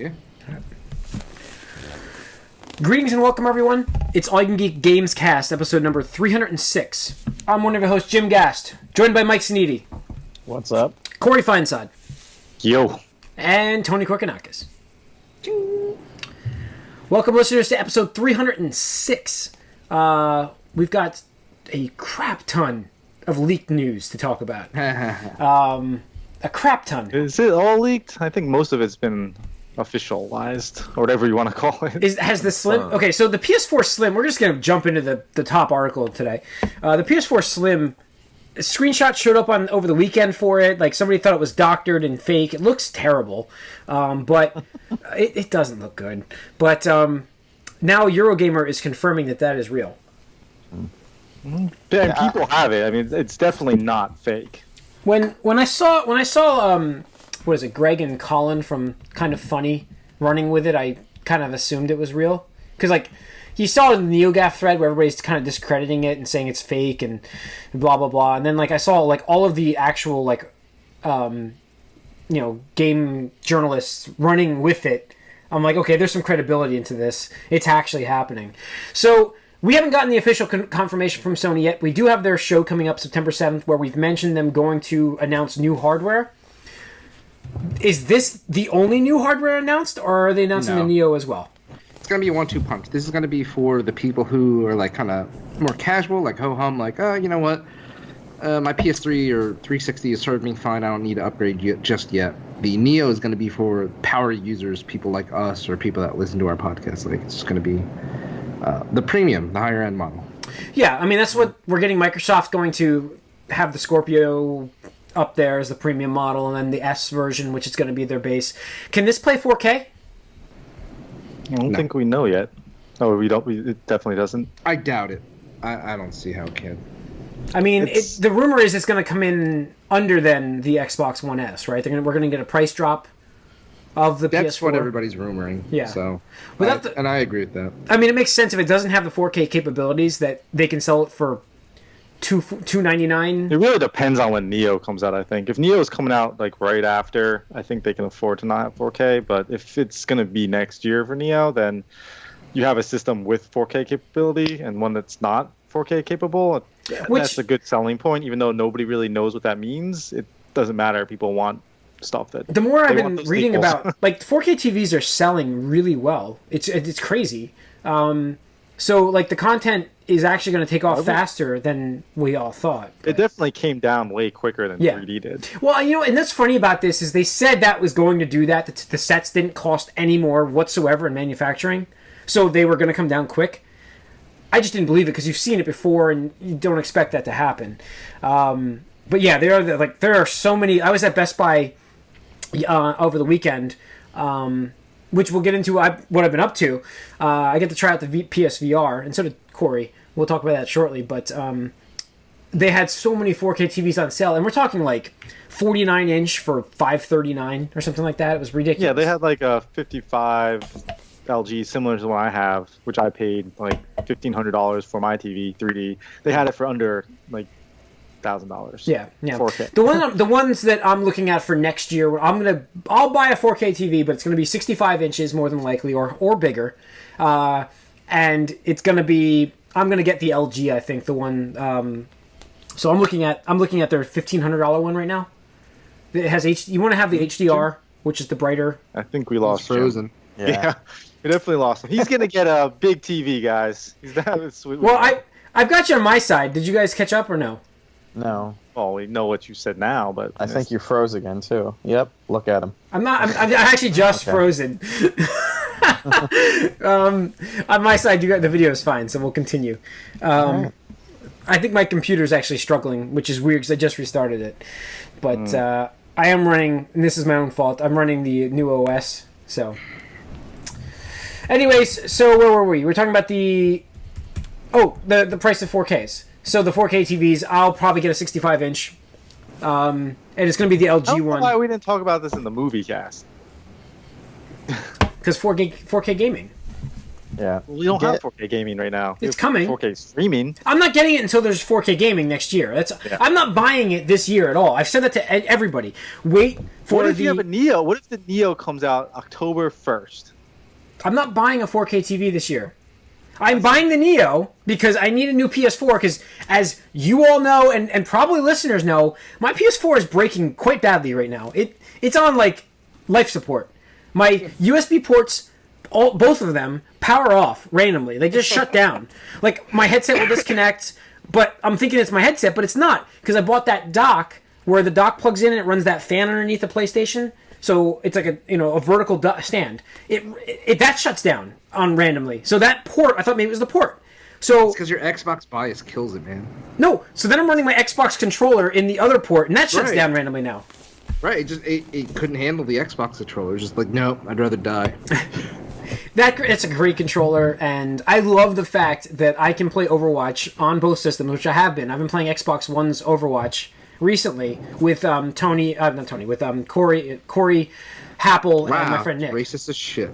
Yeah. Greetings and welcome, everyone. It's All You Can Geek Gamescast, episode number 306. I'm one of your hosts, Jim Gast, joined by Mike Sneedy. What's up? Corey Feinsod. Yo. And Tony Korkanakis. Welcome, listeners, to episode 306. We've got a crap ton of leaked news to talk about. A crap ton. Is it all leaked? I think most of it's been officialized, or whatever you want to call it. Has the Slim... Okay, so the PS4 Slim... We're just going to jump into the top article today. The PS4 Slim... A screenshot showed up over the weekend for it. Like, somebody thought it was doctored and fake. It looks terrible. But it doesn't look good. But now Eurogamer is confirming that is real. Yeah, and people have it. I mean, it's definitely not fake. When I saw what is it, Greg and Colin from Kind of Funny running with it, I kind of assumed it was real. Because, like, you saw the NeoGAF thread where everybody's kind of discrediting it and saying it's fake and blah, blah, blah. And then, like, I saw, like, all of the actual, like, game journalists running with it. I'm like, okay, there's some credibility into this. It's actually happening. So... we haven't gotten the official confirmation from Sony yet. We do have their show coming up September 7th where we've mentioned them going to announce new hardware. Is this the only new hardware announced, or are they announcing the Neo as well? It's going to be a 1-2 punch. This is going to be for the people who are like kind of more casual, like ho-hum, like, oh, you know what? My PS3 or 360 is serving fine. I don't need to upgrade just yet. The Neo is going to be for power users, people like us or people that listen to our podcast. Like, it's going to be... the premium, the higher end model. Yeah, I mean, that's what we're getting. Microsoft going to have the Scorpio up there as the premium model, and then the S version, which is going to be their base. Can this play 4K? I don't think we know yet. Oh, we don't. It definitely doesn't. I doubt it. I don't see how it can. I mean, the rumor is it's going to come in under than the Xbox One S, right? We're going to get a price drop of the That's PS4. What everybody's rumoring. Yeah. So, and I agree with that. I mean, it makes sense if it doesn't have the 4K capabilities that they can sell it for $299. It really depends on when Neo comes out, I think. If Neo is coming out like right after, I think they can afford to not have 4K. But if it's going to be next year for Neo, then you have a system with 4K capability and one that's not 4K capable. That's a good selling point, even though nobody really knows what that means. It doesn't matter. People want stuff that the more I've been reading about, like, 4K TVs are selling really well. It's crazy. So like the content is actually going to take off faster than we all thought. It definitely came down way quicker than 3D did. Well, and that's funny about this is they said that was going to do that. The sets didn't cost any more whatsoever in manufacturing, so they were going to come down quick. I just didn't believe it because you've seen it before and you don't expect that to happen. But yeah, there are so many. I was at Best Buy over the weekend, which we'll get into what I've been up to. I get to try out the PSVR, and so did Corey. We'll talk about that shortly. But they had so many 4K TVs on sale, and we're talking like 49-inch for $539 or something like that. It was ridiculous. Yeah, they had like a 55 LG, similar to the one I have, which I paid like $1,500 for my TV, 3D. They had it for under like $1,000. Yeah. 4K. The ones that I'm looking at for next year, I'll buy a 4K TV, but it's going to be 65 inches more than likely, or bigger, and it's going to be. I'm going to get the LG, I think, the one. So I'm looking at their $1,500 one right now. It has You want to have the HDR, which is the brighter. I think we lost Frozen. Jim. Yeah, we definitely lost him. He's going to get a big TV, guys. He's that sweet. Well, I've got you on my side. Did you guys catch up or no? No. Well, we know what you said now, but I think you froze again too. Yep, look at him. I'm actually just frozen. On my side, the video is fine, so we'll continue. Right. I think my computer's actually struggling, which is weird because I just restarted it. But I am running, and this is my own fault. I'm running the new OS. So, anyways, so where were we? We're talking about the price of 4Ks. So the 4K TVs, I'll probably get a 65-inch, and it's going to be the LG one. Why we didn't talk about this in the movie cast? Because 4K gaming. Yeah. We don't have 4K gaming right now. We It's have coming. 4K streaming. I'm not getting it until there's 4K gaming next year. I'm not buying it this year at all. I've said that to everybody. Wait for What if you have a Neo? What if the Neo comes out October 1st? I'm not buying a 4K TV this year. I'm buying the Neo because I need a new PS4 because, as you all know, and probably listeners know, my PS4 is breaking quite badly right now. It's on, like, life support. My USB ports, both of them, power off randomly. They just shut down. Like, my headset will disconnect, but I'm thinking it's my headset, but it's not because I bought that dock where the dock plugs in and it runs that fan underneath the PlayStation. So it's like a vertical stand. That shuts down on randomly. So that port, I thought maybe it was the port. So It's because your Xbox bias kills it, man. no. So then I'm running my Xbox controller in the other port, and that shuts down randomly now. Right, it couldn't handle the Xbox controller. It's just like, nope, I'd rather die. It's a great controller, and I love the fact that I can play Overwatch on both systems, which I have been. I've been playing Xbox One's Overwatch recently with Corey Happel Wow, and my friend Nick. racist as shit.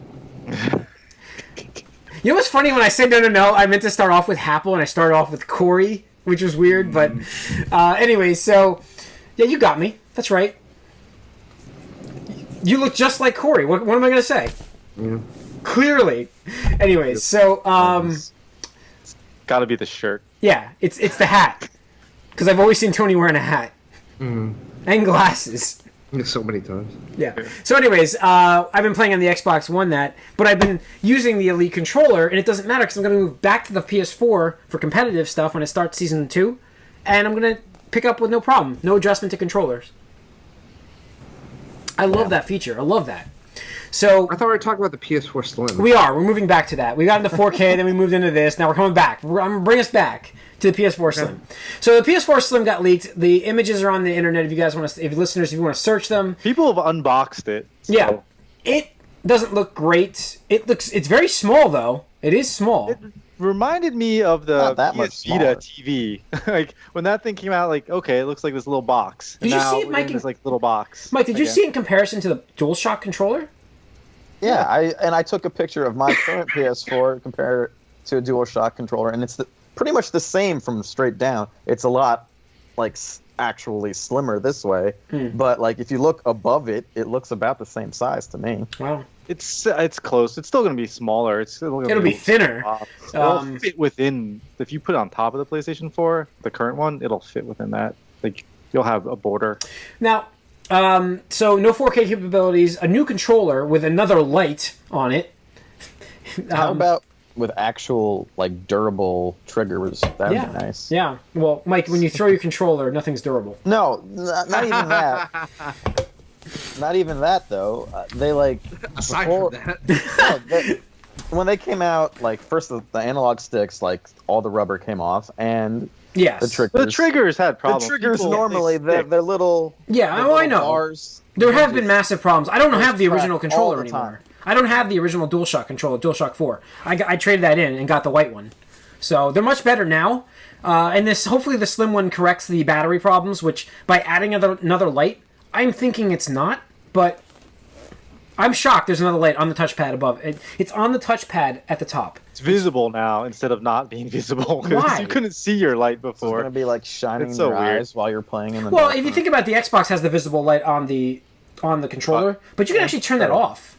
You know what's funny? When I said no, I meant to start off with Happel, and I started off with Corey, which was weird. But anyway, so yeah, you got me. That's right. You look just like Corey. What am I going to say? Yeah. Clearly. Anyways, so It's got to be the shirt. yeah, it's the hat because I've always seen Tony wearing a hat and glasses. So many times. Yeah. So anyways, I've been playing on the Xbox One but I've been using the Elite controller, and it doesn't matter because I'm going to move back to the PS4 for competitive stuff when it starts Season 2, and I'm going to pick up with no problem. No adjustment to controllers. I love that feature. I love that. So I thought we were talking about the PS4 Slim. we're moving back to that. We got into 4K, then we moved into this. Now we're coming back. I'm going to bring us back to the PS4 Slim. So the PS4 Slim got leaked. The images are on the internet if you guys want to, if you want to search them. People have unboxed it. So Yeah. It doesn't look great. It's very small though. It is small. It reminded me of the Not that much PS Vita smaller. TV. Like when that thing came out, like okay, it looks like this little box. Did you now see it, we're Mike, in this like little box? Mike, did you again. see it in comparison to the DualShock controller? Yeah, I took a picture of my current PS4 compared to a DualShock controller, and it's pretty much the same from straight down. It's a lot actually slimmer this way, but like if you look above it, it looks about the same size to me. Wow. It's close. It's still going to be smaller. It'll be thinner. It'll fit within. If you put it on top of the PlayStation 4, the current one, it'll fit within that. Like you'll have a border. Now, so no 4K capabilities, a new controller with another light on it. How about with actual durable triggers? That would be nice. Yeah. Well, Mike, when you throw your controller, nothing's durable. No, not even that. Not even that though. They Aside before- from that, when they came out, first the analog sticks, all the rubber came off, and Yes. the triggers. The triggers had The problems. triggers People, normally they they're little. Yeah, they're oh, I little know. Bars. There have Just- been massive problems. I don't Those have the crack original all controller the anymore. time. I don't have the original DualShock controller, DualShock 4. I traded that in and got the white one. So they're much better now. And hopefully the slim one corrects the battery problems, which by adding another light, I'm thinking it's not, but I'm shocked there's another light on the touchpad above. It's on the touchpad at the top. It's visible now instead of not being visible. 'Cause Why? You couldn't see your light It's before. gonna be shining It's in so your weird. eyes while you're playing in the. Well, dark. if you think about it, the Xbox has the visible light on the controller, but you can actually turn that off.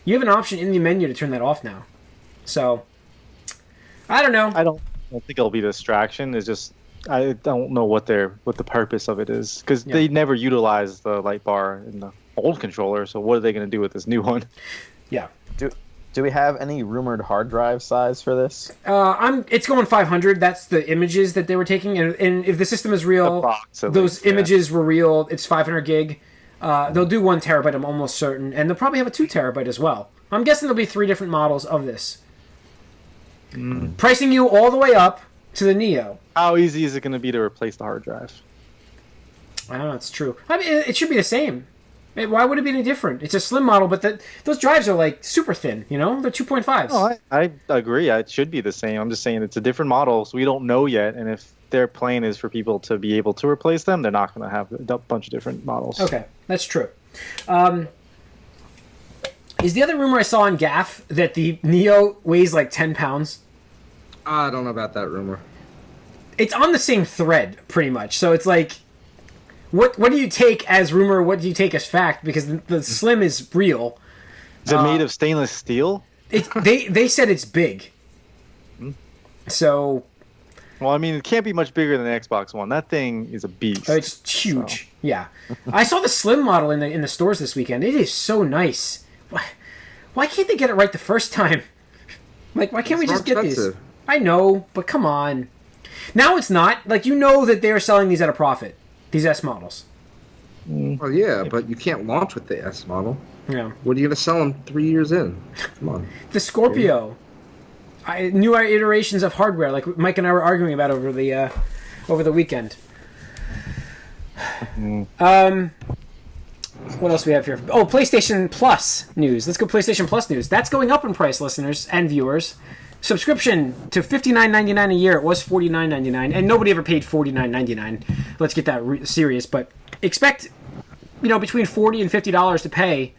You have an option in the menu to turn that off now. So, I don't know. I don't think it'll be a distraction. It's just I don't know what the purpose of it is because they never utilize the light bar in the old controller. So what are they going to do with this new one? Yeah. Do we have any rumored hard drive size for this? It's going 500. That's the images that they were taking, and if the system is real, The box, at those least, yeah. images were real. It's 500 gig. They'll do 1 terabyte. I'm almost certain, and they'll probably have a 2 terabyte as well. I'm guessing there'll be 3 different models of this. Pricing you all the way up to the Neo. How easy is it going to be to replace the hard drive? I don't know. It's true. I mean, it should be the same. Why would it be any different? It's a slim model, but those drives are super thin. They're 2.5s. Oh, I agree. It should be the same. I'm just saying it's a different model, so we don't know yet. And if their plan is for people to be able to replace them, they're not going to have a bunch of different models. Okay, that's true. Is the other rumor I saw on Gaff that the Neo weighs like 10 pounds? I don't know about that rumor. It's on the same thread, pretty much. So it's like, what do you take as rumor? What do you take as fact? Because the Slim is real. Is it made of stainless steel? They said it's big. So. Well, I mean, it can't be much bigger than the Xbox One. That thing is a beast. It's huge. So. Yeah. I saw the Slim model in the stores this weekend. It is so nice. Why can't they get it right the first time? Like, why can't we just get these? I know, but come on. Now it's not. Like, you know that they're selling these at a profit. These S models. Well, yeah, but you can't launch with the S model. Yeah. What are you going to sell them 3 years in? Come on. The Scorpio. New iterations of hardware, like Mike and I were arguing about over the weekend. What else do we have here? Oh, PlayStation Plus news. Let's go PlayStation Plus news. That's going up in price, listeners and viewers. Subscription to $59.99 a year. It was $49.99, and nobody ever paid $49.99. Let's get that serious, but expect, between $40 and $50 to pay.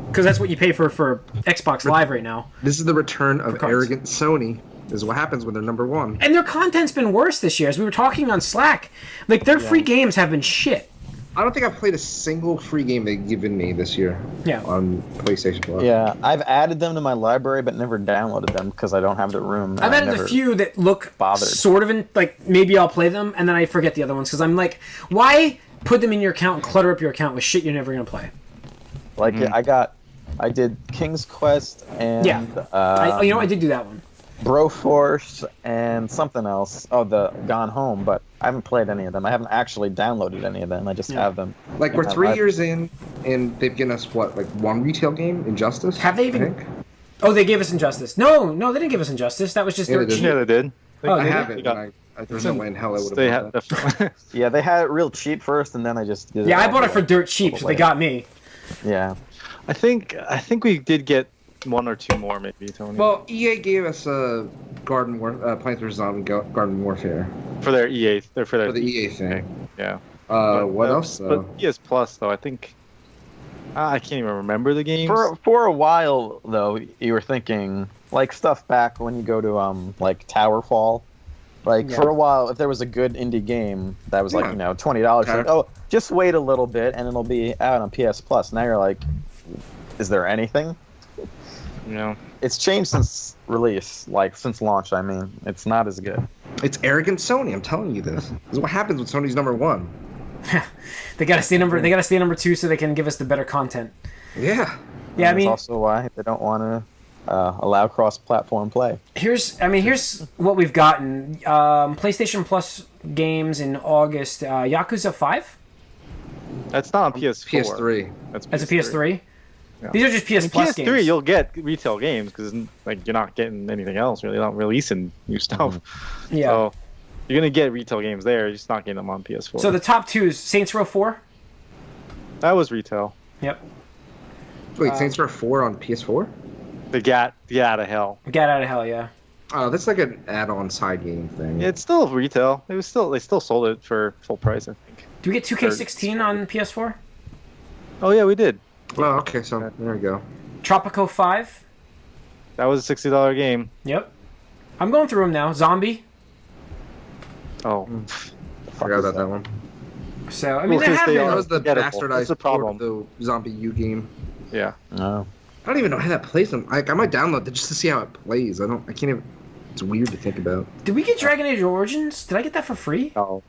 Because that's what you pay for Xbox Live right now. This is the return of Arrogant Sony. This is what happens when they're number one. And their content's been worse this year. As we were talking on Slack, like their free games have been shit. I don't think I've played a single free game they've given me this year. Yeah. On PlayStation Plus. Yeah, I've added them to my library, but never downloaded them because I don't have the room. I've added a few that look sort of like maybe I'll play them, and then I forget the other ones because I'm like, why put them in your account and clutter up your account with shit you're never gonna play? Like I did King's Quest and I did do that one. Broforce and something else. Oh, the Gone Home, but I haven't played any of them. I haven't actually downloaded any of them. I just have them. Like we're 3 years in, and they've given us what, like one retail game, Injustice? Have they even? Oh, they gave us Injustice. No, they didn't give us Injustice. That was just Yeah, they did. I have it. There's no way in hell I would have bought that. Yeah, they had it real cheap first, and then I just did I bought it for dirt cheap, so they got me. Yeah. I think we did get one or two more, maybe, Tony. Well, EA gave us Plants vs. Zombie Garden Warfare for their EA, for the EA thing. Yeah. What else? But PS Plus, though, I think I can't even remember the games. For a while, though, you were thinking like stuff back when you go to like Towerfall. Like for a while, if there was a good indie game that was like $20, like, oh, just wait a little bit and it'll be out on PS Plus. Now you're like, is there anything? It's changed since release, like since launch. I mean, it's not as good. It's Arrogant Sony. I'm telling you this. This is what happens when Sony's number one. They gotta stay number two so they can give us the better content. Yeah. Yeah, I mean, that's also why they don't want to allow cross-platform play. Here's what we've gotten. PlayStation Plus games in August. Yakuza 5. That's not on PS4. PS3. That's a PS3. Yeah. These are just PS Plus games. PS3, you'll get retail games because like you're not getting anything else really. They're not releasing new stuff. Yeah. So you're gonna get retail games there. You're just not getting them on PS4. So the top two is Saints Row 4. That was retail. Yep. Wait, Saints Row 4 on PS4? The Get Out of Hell. Get Out of Hell, yeah. Oh, that's like an add-on side game thing. Yeah, it's still retail. They still sold it for full price, I think. Do we get 2K16 on PS4? Oh yeah, we did. Oh, okay, so there we go. Tropico 5. That was a $60 game. Yep. I'm going through them now. Zombie. Oh. Forgot about that one. So, I mean, Well, That was the That's the bastardized problem. port of the Zombie U game. Yeah. Oh. I don't even know how that plays. I might download it just to see how it plays. I can't even. It's weird to think about. Did we get Dragon Age Origins? Did I get that for free? No.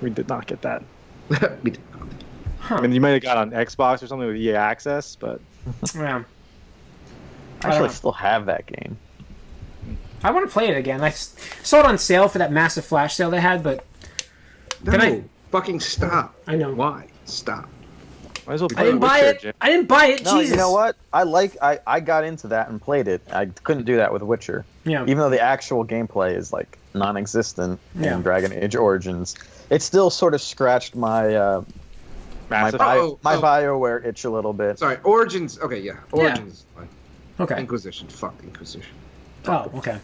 We did not get that. Me too. Huh. I mean, you might have got on Xbox or something with EA Access, but Yeah. I actually still have that game. I want to play it again. I saw it on sale for that massive flash sale they had, but No, fucking stop. I know. Why? Stop. might as well I play didn't buy Witcher, it. Jim. I didn't buy it. No, Jesus. you know what? I got into that and played it. I couldn't do that with Witcher. Yeah. Even though the actual gameplay is like non-existent Yeah. in Dragon Age Origins, it still sort of scratched my Massive. my BioWare itch a little bit. Sorry, Origins. Okay, yeah. Origins is fine. Okay. Inquisition. Fuck Inquisition. Oh, okay.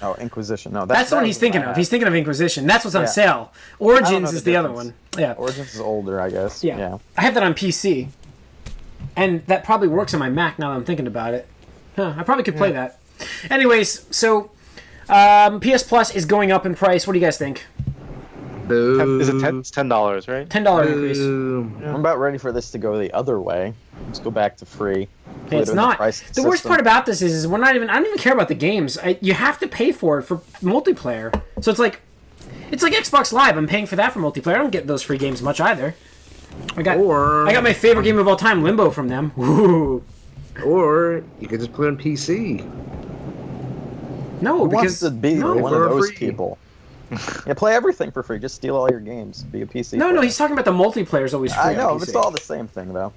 Oh, Inquisition. No, That's the one he's thinking of. He's thinking of Inquisition. That's what's on Yeah. sale. I don't know Origins the is the other difference. one. Yeah. Origins is older, I guess. Yeah. I have that on PC. And that probably works on my Mac now that I'm thinking about it. Huh, I probably could play that. Anyways, so PS Plus is going up in price. What do you guys think? Is it $10, right? $10 increase. I'm about ready for this to go the other way. Let's go back to free. Hey, it's not. The worst part about this is we're not even. I don't even care about the games. You have to pay for it for multiplayer. So it's like Xbox Live. I'm paying for that for multiplayer. I don't get those free games much either. I got my favorite game of all time, Limbo, from them. Ooh. Or you could just play on PC. No, Who wants to be one of those free. people? Yeah, play everything for free. Just steal all your games. Be a PC. No, player. he's talking about the multiplayer is always free. I know, on but PC. it's all the same thing, though.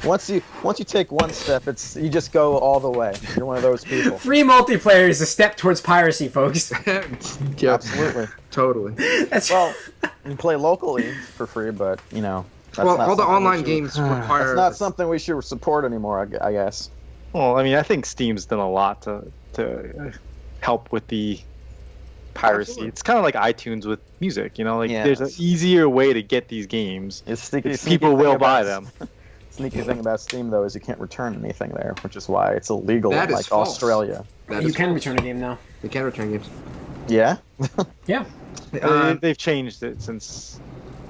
Once you take one step, you just go all the way. You're one of those people. Free multiplayer is a step towards piracy, folks. Yeah, Absolutely. totally. That's Well, you can play locally for free, but that's Well, not all the something we online should- games require. That's not something we should support anymore. I guess. Well, I mean, I think Steam's done a lot to help with the piracy. Absolutely. It's kind of like iTunes with music, Yeah. there's an easier way to get these games. It's sneaky People thing will about- buy them. Sneaky thing about Steam though is you can't return anything there, which is why it's illegal That in is like false. Australia. That you is can false. return a game now. You can return games. Yeah. Yeah. They've changed it since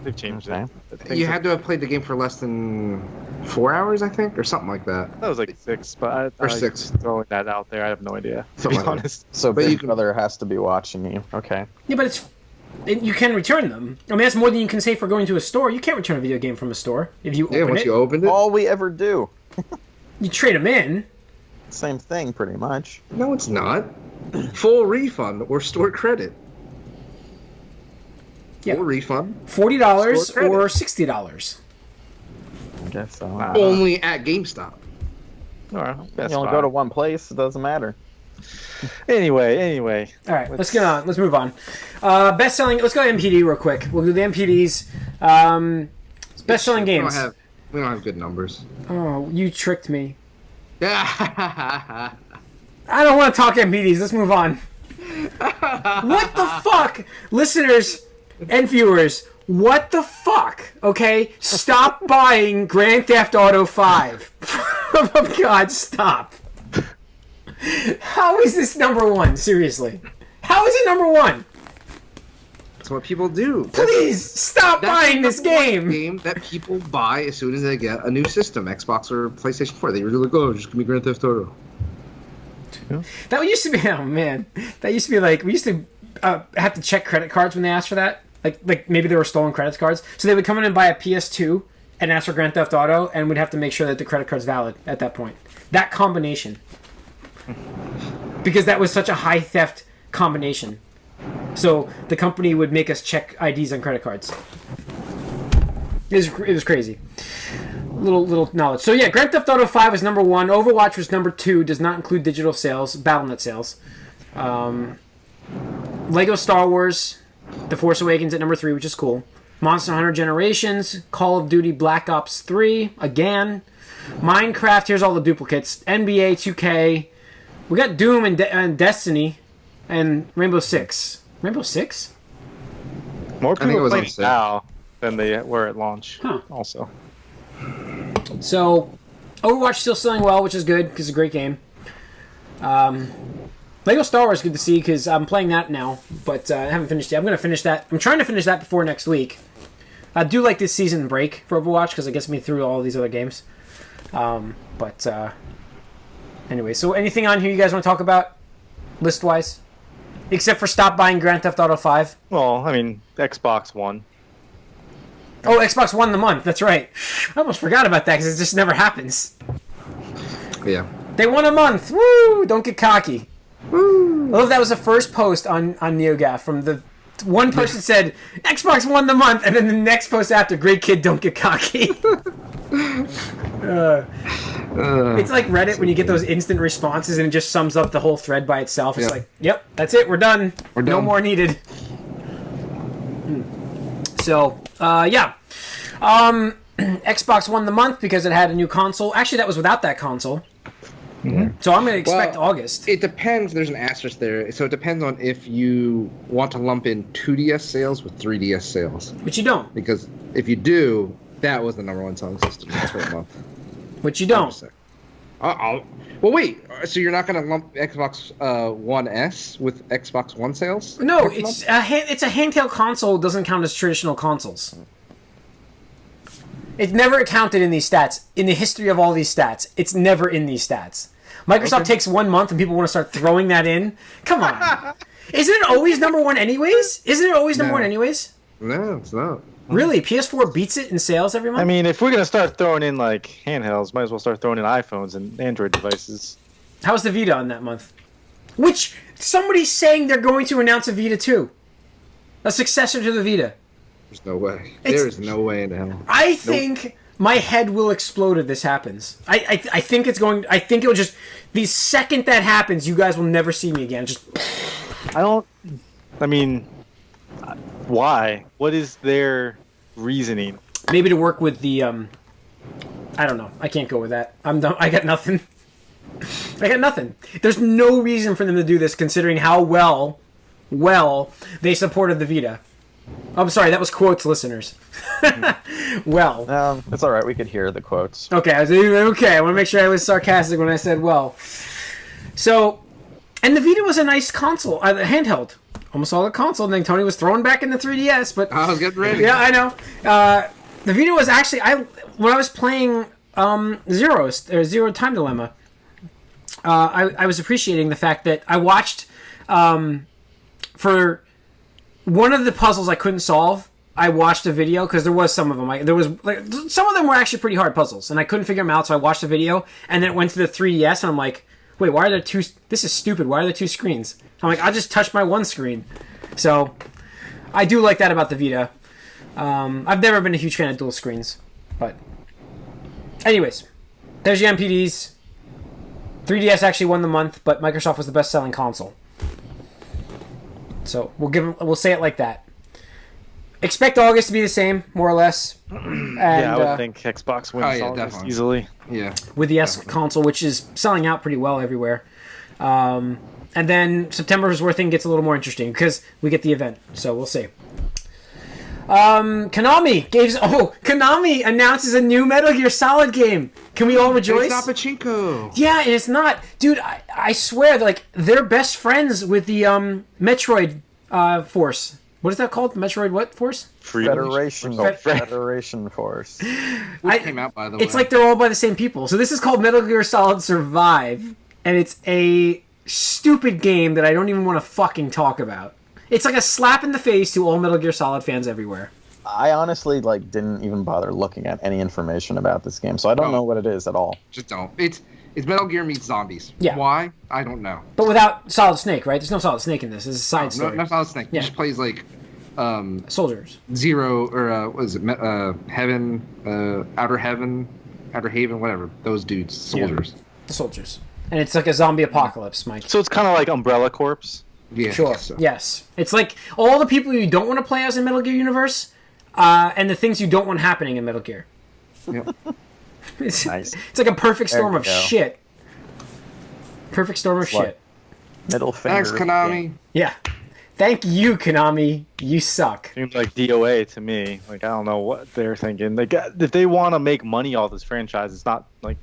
they've changed Okay. it. You had to have played the game for less than 4 hours, I think, or something like that. That was like 6, but Or 6. Throwing that out there, I have no idea. To Something be like that. honest. So But Big you can- Brother has to be watching you. Okay. Yeah, but you can return them. I mean, that's more than you can say for going to a store. You can't return a video game from a store if you Yeah, open once it. you opened it. All we ever do. You trade them in. Same thing, pretty much. No, it's not. Full refund or store credit. Yeah. Full refund. $40 Store credit. or $60. I guess so. Only at GameStop. All right, You that's only fine. go to one place. It doesn't matter. Anyway. All right, let's get on. Let's move on. Best selling. Let's go to MPD real quick. We'll do the MPDs. Best selling games. We don't have good numbers. Oh, you tricked me. Yeah. I don't want to talk MPDs. Let's move on. What the fuck, listeners and viewers? What the fuck? Okay, stop buying Grand Theft Auto 5. Oh God, stop. How is this number one? Seriously, how is it number one? That's what people do. Please stop buying this game. Game that people buy as soon as they get a new system, Xbox or PlayStation 4. They usually go, just give me Grand Theft Auto. That used to be, oh man, that used to be like, we used to have to check credit cards when they asked for that. Like maybe they were stolen credit cards. So they would come in and buy a PS2 and ask for Grand Theft Auto, and we'd have to make sure that the credit card's valid at that point. That combination. Because that was such a high theft combination. So the company would make us check IDs on credit cards. It was crazy. Little knowledge. So yeah, Grand Theft Auto 5 was number 1. Overwatch was number 2. Does not include digital sales, BattleNet sales. Lego Star Wars, The Force Awakens at number 3, which is cool. Monster Hunter Generations, Call of Duty Black Ops 3, again. Minecraft, here's all the duplicates. NBA 2K. We got Doom and Destiny and Rainbow Six. Rainbow Six? More think it people was play on it sale. now than they were at launch. Huh. Also, So, Overwatch still selling well, which is good because it's a great game. Lego Star Wars is good to see because I'm playing that now, but I haven't finished it. I'm going to finish that. I'm trying to finish that before next week. I do like this season break for Overwatch because it gets me through all these other games. Anyway, so anything on here you guys want to talk about list-wise? Except for stop buying Grand Theft Auto 5. well, I mean, Xbox One. Oh, Xbox won the month. That's right. I almost forgot about that because it just never happens. Yeah. They won a month. Woo! Don't get cocky. Woo! I love that was the first post on NeoGAF from the one person said Xbox won the month, and then the next post after, great kid, don't get cocky. It's like Reddit when you get those instant responses and it just sums up the whole thread by itself. It's Yeah. like, yep, that's it. We're done. We're No done. more needed. So, yeah. Xbox won the month because it had a new console. Actually, that was without that console. So I'm going to expect Well, August. It depends. There's an asterisk there. So it depends on if you want to lump in 2DS sales with 3DS sales. But you don't. Because if you do, that was the number one selling system for a month. which you don't. Well, wait. So you're not going to lump Xbox One S with Xbox One sales? No, next it's month? it's a handheld console. It doesn't count as traditional consoles. It's never accounted in these stats. In the history of all these stats, it's never in these stats. Microsoft takes 1 month and people want to start throwing that in. Come on. Isn't it always number one anyways? No, it's not. Really? PS4 beats it in sales every month? I mean, if we're gonna start throwing in like handhelds, might as well start throwing in iPhones and Android devices. How's the Vita on that month? Which, somebody's saying they're going to announce a Vita 2. A successor to the Vita. There's no way. There's no way in hell. I think my head will explode if this happens. I think it's going... I think it'll just... The second that happens, you guys will never see me again. Just... I mean, why? What is their reasoning? Maybe to work with the... I don't know. I can't go with that. I'm done. I got nothing. There's no reason for them to do this, considering how well they supported the Vita. I'm sorry, that was quotes, listeners. Well. It's all right. We could hear the quotes. Okay, I want to make sure I was sarcastic when I said well. So, and the Vita was a nice console, handheld. Almost all the console. And then Tony was throwing back in the 3DS, but I was getting ready. Yeah, I know. The Vita was actually when I was playing Zero Time Dilemma. I was appreciating the fact that I watched for one of the puzzles I couldn't solve. I watched a video because there was some of them. Some of them were actually pretty hard puzzles, and I couldn't figure them out. So I watched a video, and then it went to the 3DS, and I'm like, "Wait, why are there two? This is stupid. Why are there two screens?" I'm like, "I just touched my one screen." So I do like that about the Vita. I've never been a huge fan of dual screens, but anyways, there's your MPDs. 3DS actually won the month, but Microsoft was the best-selling console. So we'll say it like that. Expect August to be the same, more or less. And, yeah, I would think Xbox wins August definitely. easily. Yeah. With the S console, which is selling out pretty well everywhere. And then September is where things gets a little more interesting because we get the event. So we'll see. Konami announces a new Metal Gear Solid game. Can we all rejoice? It's not Pachinko. Yeah, and it's not. Dude, I swear, like, they're best friends with the Metroid Force. What is that called? Metroid what Force? Federation Force. Which came out, by the way. It's like they're all by the same people. So this is called Metal Gear Solid Survive, and it's a stupid game that I don't even want to fucking talk about. It's like a slap in the face to all Metal Gear Solid fans everywhere. I honestly didn't even bother looking at any information about this game, so I don't know what it is at all. Just don't. It's Metal Gear meets zombies. Yeah. Why? I don't know. But without Solid Snake, right? There's no Solid Snake in this. It's a side story. No Solid Snake. Yeah. He just plays like soldiers. Zero or what is it? Heaven, Outer Haven, whatever. Those dudes, soldiers. Yeah. The soldiers. And it's like a zombie apocalypse, Mike. So it's kind of like Umbrella Corps. Yeah. Sure. So. Yes. It's like all the people you don't want to play as in Metal Gear universe, and the things you don't want happening in Metal Gear. Yep. It's, Nice. It's like a perfect storm There of you go. shit. Perfect storm of shit. Middle finger. Thanks, Konami. Yeah. Thank you, Konami. You suck. Seems like DOA to me. Like, I don't know what they're thinking. If they want to make money off this franchise, it's not like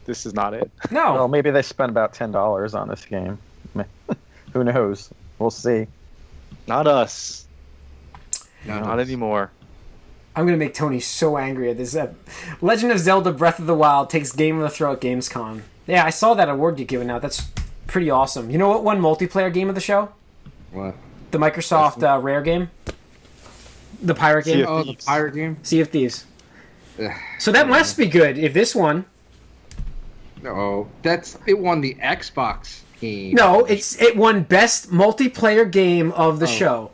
this is not it. No. Well, maybe they spent about $10 on this game. Who knows? We'll see. Not us. No, Not anymore. I'm going to make Tony so angry at this. Legend of Zelda Breath of the Wild takes Game of the Throw at Gamescom. Yeah, I saw that award get given out. That's pretty awesome. You know what won multiplayer game of the show? What? The Microsoft Rare game. The pirate game. Sea of The Thieves. pirate game? Sea of Thieves. Ugh. So that must be good if this one. No, it won the Xbox game. No, it won best multiplayer game of the show.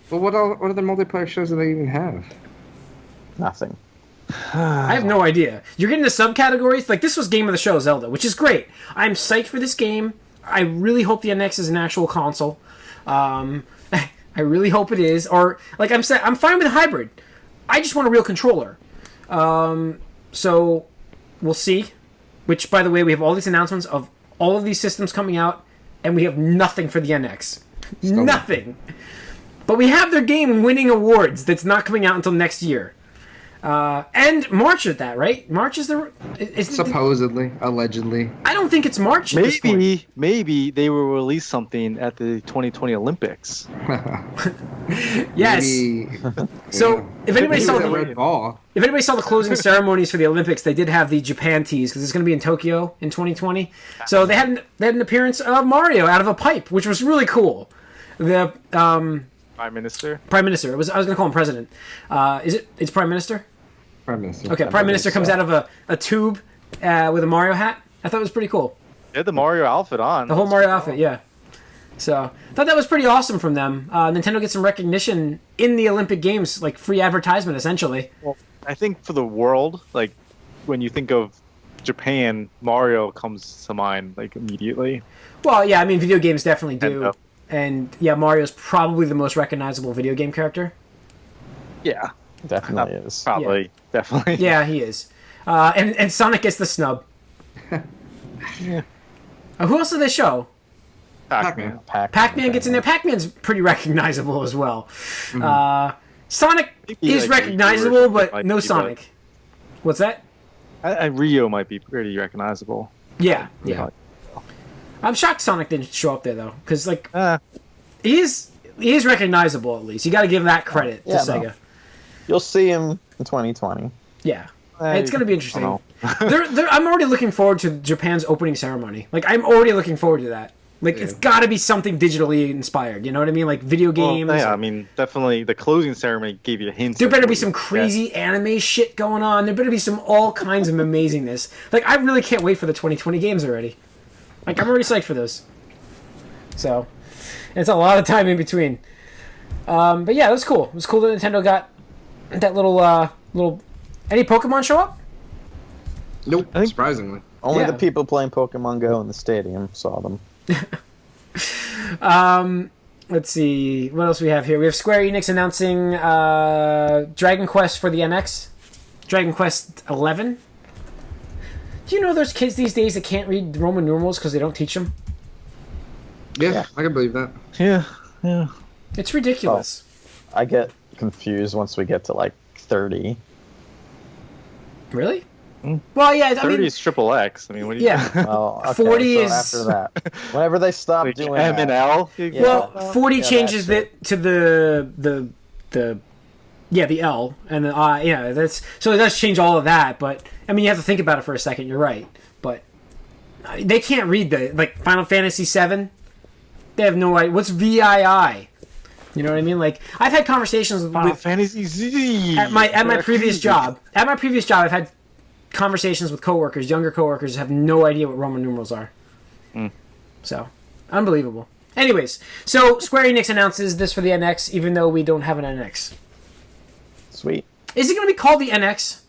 But what other multiplayer shows do they even have? Nothing. I have no idea. You're getting the subcategories. Like, this was Game of the Show Zelda, which is great. I'm psyched for this game. I really hope the NX is an actual console. I really hope it is. Or, like I'm fine with hybrid. I just want a real controller. So, we'll see. Which, by the way, we have all these announcements of all of these systems coming out, and we have nothing for the NX. Nothing. But we have their game winning awards that's not coming out until next year. And March at that, right? March is the Supposedly, allegedly. I don't think it's March. At this point. Maybe they will release something at the 2020 Olympics. Yes. Maybe, So if anybody saw the the red ball. If anybody saw the closing ceremonies for the Olympics, they did have the Japan tease because it's going to be in Tokyo in 2020. So they had an appearance of Mario out of a pipe, which was really cool. The Prime Minister. Prime Minister. I was going to call him President. It's Prime Minister? Prime Minister. Okay, Prime Minister comes out of a tube with a Mario hat. I thought it was pretty cool. They had the Mario outfit on. The whole Mario outfit, yeah. So I thought that was pretty awesome from them. Nintendo gets some recognition in the Olympic Games, like free advertisement, essentially. Well, I think for the world, like when you think of Japan, Mario comes to mind like immediately. Well, yeah, I mean, video games definitely do. Nintendo. And yeah, Mario's probably the most recognizable video game character. Yeah, Definitely is. probably, definitely. Yeah, he is. And Sonic gets the snub. Yeah. Who else did they show? Pac-Man. Pac-Man gets in there. Pac-Man's pretty recognizable as well. Sonic Maybe, is like, recognizable, Rio but might no be, Sonic. What's that? Rio might be pretty recognizable. Yeah. I'm shocked Sonic didn't show up there though, because like Uh, he is recognizable at least. You got to give that credit to Yeah, Sega. no. You'll see him in 2020. Yeah. It's going to be interesting. I I'm already looking forward to Japan's opening ceremony. Like, I'm already looking forward to that. Like, it's got to be something digitally inspired. You know what I mean? Like, video games. yeah, I mean, definitely the closing ceremony gave you hints. There better be some crazy anime shit going on. There better be some all kinds of amazingness. Like, I really can't wait for the 2020 games already. Like, I'm already psyched for those. So, it's a lot of time in between. But yeah, it was cool. It was cool that Nintendo got that little... Any Pokemon show up? Nope, surprisingly. Only Yeah. the people playing Pokemon Go in the stadium saw them. Let's see. What else we have here? We have Square Enix announcing Dragon Quest for the NX. Dragon Quest 11. Do you know there's kids these days that can't read Roman numerals because they don't teach them? Yeah, I can believe that. Yeah. It's ridiculous. I get confused once we get to like 30. Really? Well, yeah. I 30 mean, is triple X. I mean, what do you... yeah. Well, okay, 40 so is- after that. Whenever they stop Like doing M and that, L? Yeah. Well, 40 Yeah, changes that's it to the L, and the I. Yeah, that's so it does change all of that. But I mean, you have to think about it for a second. You're right, but they can't read the like Final Fantasy VII. They have no idea what's VII. You know what I mean? Like I've had conversations Final with Fantasy Z. at my previous job. At my previous job, I've had conversations with coworkers, younger coworkers, who have no idea what Roman numerals are. So, unbelievable. Anyways, so Square Enix announces this for the NX, even though we don't have an NX. sweet. Is it going to be called the NX?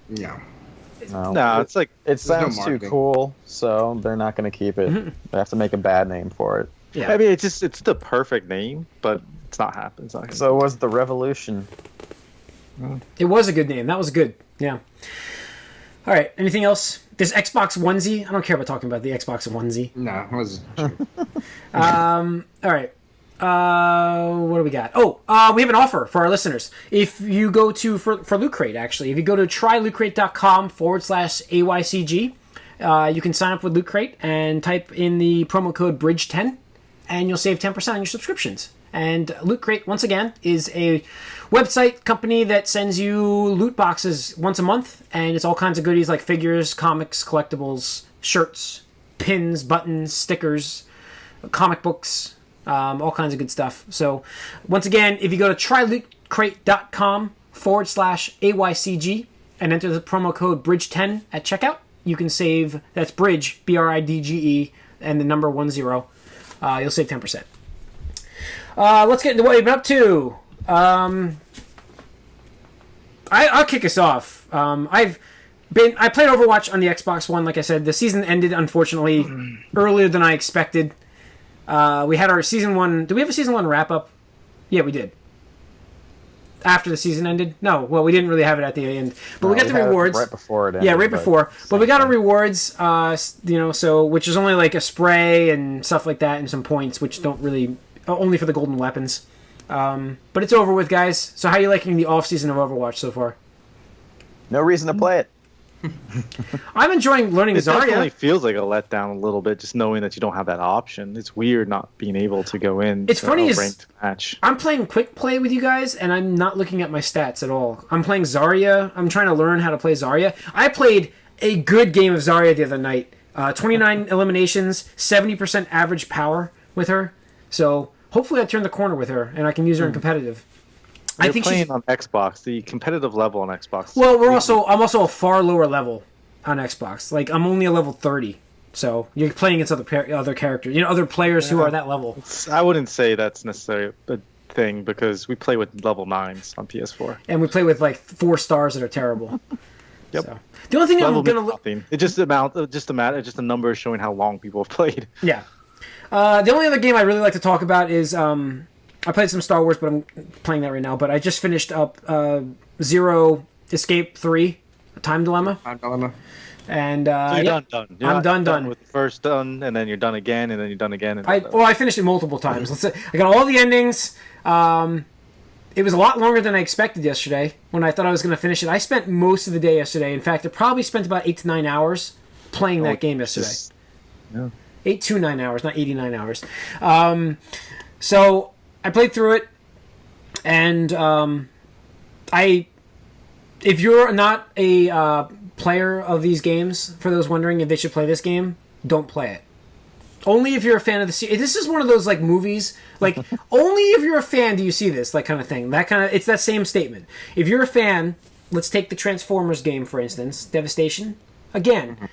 Yeah. No, it's like It sounds too marketing. cool, so they're not going to keep it. They have to make a bad name for it. Yeah. I mean, it's the perfect name, but it's not happening. It's not gonna So was the Revolution. It was a good name. That was good. Yeah. All right. Anything else? This Xbox onesie. I don't care about talking about the Xbox onesie. No, I was. All right. What do we got? Oh, we have an offer for our listeners. If you go to, for Loot Crate, actually, if you go to trylootcrate.com/AYCG, you can sign up with Loot Crate and type in the promo code BRIDGE10, and you'll save 10% on your subscriptions. And Loot Crate, once again, is a website company that sends you loot boxes once a month, and it's all kinds of goodies like figures, comics, collectibles, shirts, pins, buttons, stickers, comic books, all kinds of good stuff. So, once again, if you go to trylootcrate.com/AYCG and enter the promo code BRIDGE10 at checkout, you can save, that's Bridge, BRIDGE, and the number 10. You'll save 10%. Let's get into what we've been up to. I'll kick us off. I played Overwatch on the Xbox One, like I said. The season ended, unfortunately, earlier than I expected. We had our Season 1... Did we have a Season 1 wrap-up? Yeah, we did. After the season ended? No, well, we didn't really have it at the end. But we got the had it rewards. right before it ended. Yeah, right before. But we got our rewards, so which is only like a spray and stuff like that and some points, which don't really... Only for the golden weapons. But it's over with, guys. So how are you liking the off-season of Overwatch so far? No reason to play it. I'm enjoying learning It definitely Zarya. feels like a letdown a little bit, just knowing that you don't have that option. It's weird not being able to go in. It's to funny a is- ranked match. I'm playing quick play with you guys, and I'm not looking at my stats at all. I'm playing Zarya. I'm trying to learn how to play Zarya. I played a good game of Zarya the other night. 29 eliminations, 70% average power with her. So hopefully I turn the corner with her, and I can use her in competitive. You're I think playing she's... on Xbox, the competitive level on Xbox. Well, I'm also a far lower level on Xbox. Like, I'm only a level 30. So you're playing against other characters, other players who are that level. I wouldn't say that's necessarily a thing because we play with level 9s on PS4. And we play with like 4 stars that are terrible. Yep. So. The only thing Level I'm gonna means nothing. It's just a number showing how long people have played. Yeah. The only other game I really like to talk about is I played some Star Wars, but I'm playing that right now. But I just finished up Zero Escape 3, A Time Dilemma. Time Dilemma. And So you're yeah, done. You're I'm not done. with the first done, and then you're done again, and then you're done again. And I finished it multiple times. Let's say I got all the endings. It was a lot longer than I expected yesterday when I thought I was going to finish it. I spent most of the day yesterday. In fact, I probably spent about 8 to 9 hours playing that game yesterday. Yeah. 8 to 9 hours, not 89 hours. So I played through it, and if you're not a player of these games, for those wondering if they should play this game, don't play it. Only if you're a fan of the series. This is one of those like movies, like only if you're a fan do you see this, like kind of thing. It's that same statement. If you're a fan, let's take the Transformers game for instance, Devastation. Again,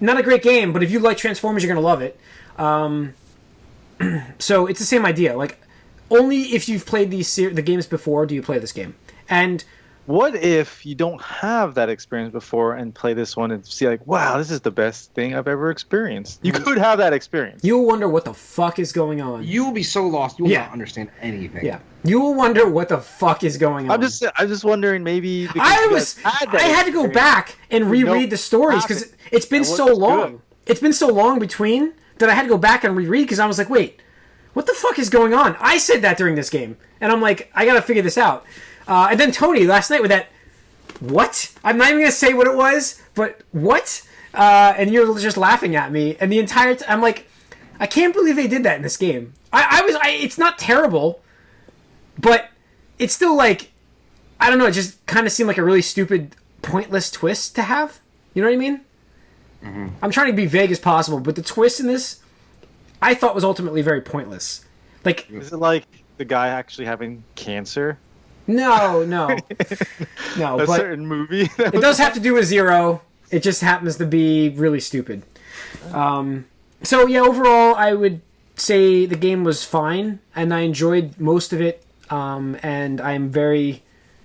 not a great game, but if you like Transformers, you're gonna love it. So it's the same idea. Like only if you've played the games before do you play this game. And What if you don't have that experience before and play this one and see like, wow, this is the best thing I've ever experienced? You could have that experience. you'll wonder what the fuck is going on. You will be so lost, you will Yeah. not understand anything. Yeah, you will wonder what the fuck is going on. I'm just wondering maybe because I you guys that had to go experience. back and reread the stories because it's been And what so was long. good. It's been so long between that I had to go back and reread because I was like, wait, what the fuck is going on? I said that during this game, and I'm like, I gotta figure this out. And then Tony last night with that, what? I'm not even gonna say what it was, but what? And you're just laughing at me, and the entire I'm like, I can't believe they did that in this game. It's not terrible, but it's still like, I don't know. It just kind of seemed like a really stupid, pointless twist to have. You know what I mean? Mm-hmm. I'm trying to be vague as possible, but the twist in this, I thought was ultimately very pointless. Like, Is it like the guy actually having cancer? no, A but certain movie? it does have to do with Zero. It just happens to be really stupid. So yeah, overall, I would say the game was fine, and I enjoyed most of it. And I'm very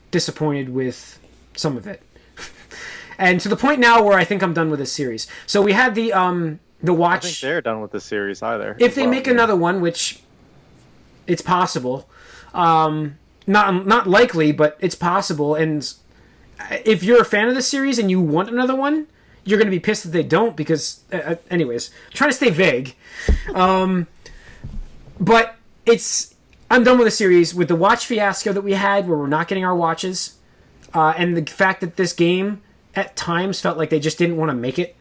disappointed with some of it. And to the point now where I think I'm done with this series. So we had the I don't think watch. they're done with the series either. If they make another one, which it's possible, not likely, but it's possible. And if you're a fan of the series and you want another one, you're going to be pissed if they don't. Because, anyways, I'm trying to stay vague. But I'm done with the series with the watch fiasco that we had, where we're not getting our watches, and the fact that this game at times felt like they just didn't want to make it.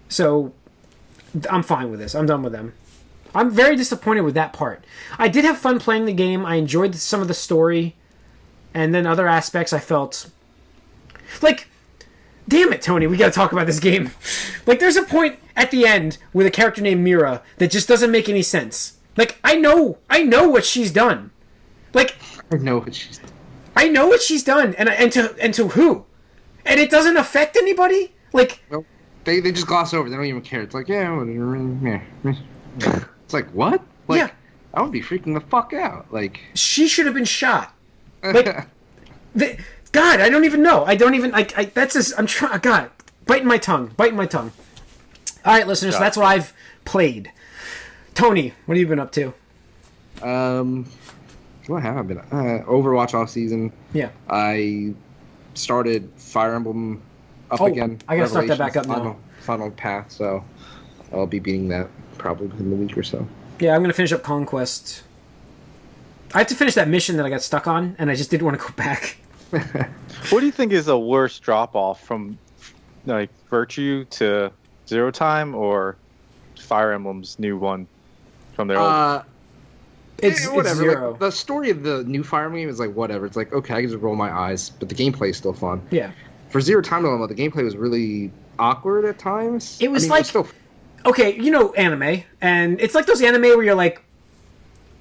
So I'm fine with this. I'm done with them. I'm very disappointed with that part. I did have fun playing the game. I enjoyed some of the story. And then other aspects I felt... Like, damn it, Tony, we gotta talk about this game. Like, there's a point at the end with a character named Mira that just doesn't make any sense. Like, I know what she's done. Like... I know what she's done. I know what she's done. And to who? And it doesn't affect anybody? Like... Nope. They just gloss over. They don't even care. It's like, yeah, whatever. Yeah. It's like, what? Like, Yeah. I would be freaking the fuck out. Like, She should have been shot. Like, God, I don't even know. I don't even. That's just. I'm trying. God, biting my tongue. All right, listeners. So that's what I've played. Tony, what have you been up to? what have I been? Overwatch off season. Yeah. I started Fire Emblem up again. I gotta start that back up Revelations, now. Final path. So I'll be beating that probably within the week or so. Yeah, I'm gonna finish up Conquest. I have to finish that mission that I got stuck on, and I just didn't want to go back. What do you think is a worse drop off from like Virtue to Zero Time or Fire Emblem's new one from their old? It's whatever. Zero. Like, the story of the new Fire Emblem is like whatever. It's like okay, I can just roll my eyes, but the gameplay is still fun. Yeah. For Zero Time Dilemma, the gameplay was really awkward at times. It was I mean, like it was still... okay, you know anime, and it's like those anime where you're like,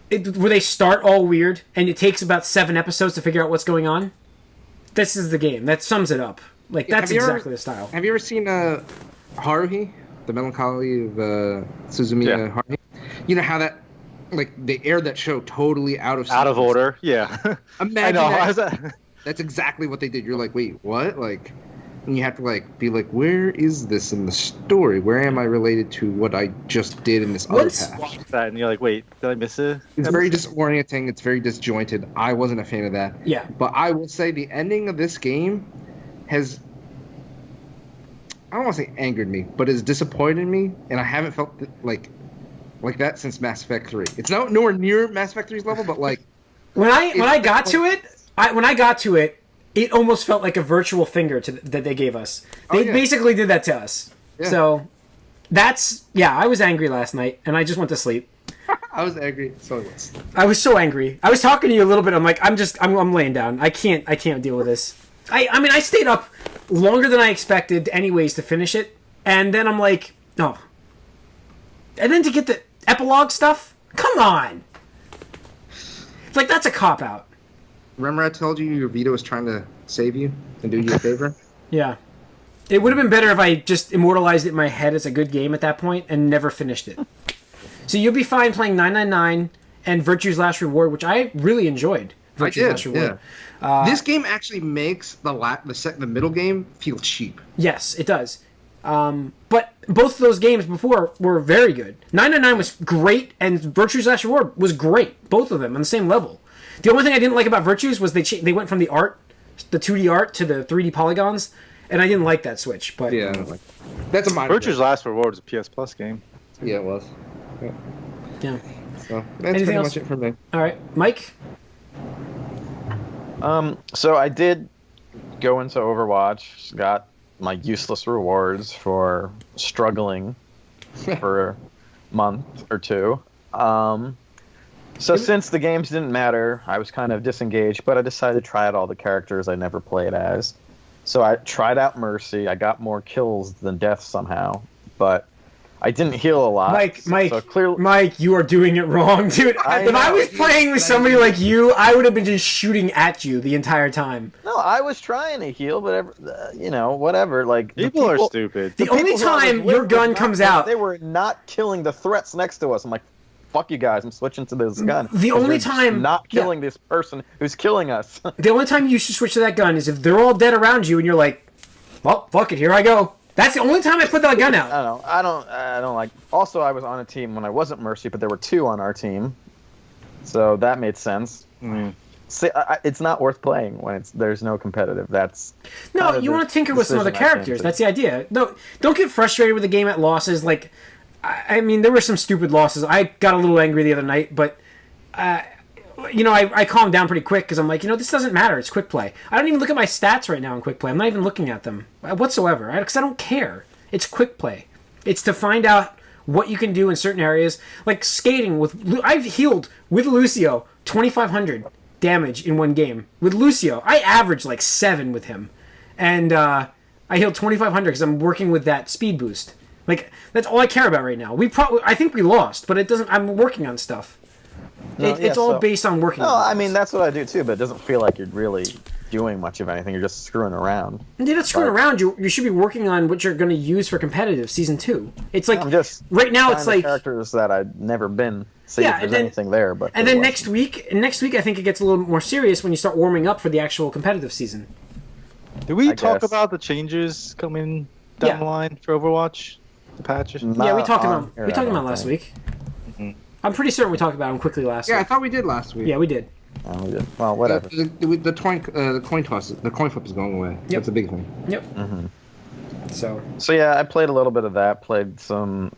where they start all weird, and it takes about 7 episodes to figure out what's going on. This is the game. That sums it up. Like that's exactly the style. Have you ever seen Haruhi, the Melancholy of Suzumiya Haruhi? You know how that, like, they aired that show totally out of order. Yeah. Imagine I know. that. That's exactly what they did. You're like, wait, what? Like, and you have to like be like, where is this in the story? Where am I related to what I just did in this other patch? That and you're like, wait, did I miss it? It's very disorienting. It's very disjointed. I wasn't a fan of that. Yeah. But I will say the ending of this game has, I don't want to say angered me, but has disappointed me, and I haven't felt like that since Mass Effect 3. It's nowhere near Mass Effect 3's level, but like when I got to it, it almost felt like a virtual finger that they gave us. They basically did that to us. Yeah. So I was angry last night, and I just went to sleep. I was angry. I was so angry. I was talking to you a little bit. I'm like, I'm laying down. I can't deal with this. I mean, I stayed up longer than I expected, anyways, to finish it, and then I'm like, oh. And then to get the epilogue stuff, come on. It's like that's a cop out. Remember I told you your Vita was trying to save you and do you a favor? Yeah. It would have been better if I just immortalized it in my head as a good game at that point and never finished it. So you'll be fine playing 999 and Virtue's Last Reward, which I really enjoyed. Virtue's Last Reward. Yeah. This game actually makes the middle game feel cheap. Yes, it does. But both of those games before were very good. 999 was great, and Virtue's Last Reward was great. Both of them on the same level. The only thing I didn't like about Virtues was they went from the 2D art, to the 3D polygons, and I didn't like that switch. But yeah, that's a minor. Virtue's Last Reward was a PS Plus game. Yeah, it was. Yeah. So that's pretty much it for me. All right, Mike. So I did go into Overwatch, got my useless rewards for struggling for a month or two. So since the games didn't matter, I was kind of disengaged, but I decided to try out all the characters I never played as. So I tried out Mercy. I got more kills than deaths somehow, but I didn't heal a lot. Mike, you are doing it wrong, dude. If I was playing with somebody like you, I would have been just shooting at you the entire time. No, I was trying to heal, but whatever. Like people are stupid. The only time your gun comes out, they were not killing the threats next to us. I'm like, fuck you guys, I'm switching to this gun. The only time not killing this person who's killing us. The only time you should switch to that gun is if they're all dead around you and you're like, well, fuck it, here I go. That's the only time I put that gun out. I don't like. Also, I was on a team when I wasn't Mercy, but there were 2 on our team, so that made sense. See, it's not worth playing when there's no competitive. That's no. You want to tinker with some other characters. That's the idea. No, don't get frustrated with the game at losses. Like, I mean, there were some stupid losses. I got a little angry the other night, but I calmed down pretty quick because I'm like, this doesn't matter. It's quick play. I don't even look at my stats right now in quick play. I'm not even looking at them whatsoever because I don't care. It's quick play. It's to find out what you can do in certain areas. Like skating I've healed with Lucio 2,500 damage in one game. With Lucio, I averaged like 7 with him. And I healed 2,500 because I'm working with that speed boost. Like, that's all I care about right now. I think we lost, but it doesn't. I'm working on stuff. It's all based on working. No, I mean that's what I do too, but it doesn't feel like you're really doing much of anything. You're just screwing around. You're not screwing around. You should be working on what you're going to use for competitive season 2. It's like right now it's like characters that I've never been. See if there's anything there, but and then next week I think it gets a little more serious when you start warming up for the actual competitive season. Did we talk about the changes coming down the line for Overwatch? The patches? Yeah, we talked about last week. Mm-hmm. I'm pretty certain we talked about them quickly last week. Yeah, I thought we did last week. Yeah, we did. Oh, we did. Well, whatever. The coin toss, the coin flip is going away. Yep. That's a big thing. Yep. Mm-hmm. So yeah, I played a little bit of that. Played some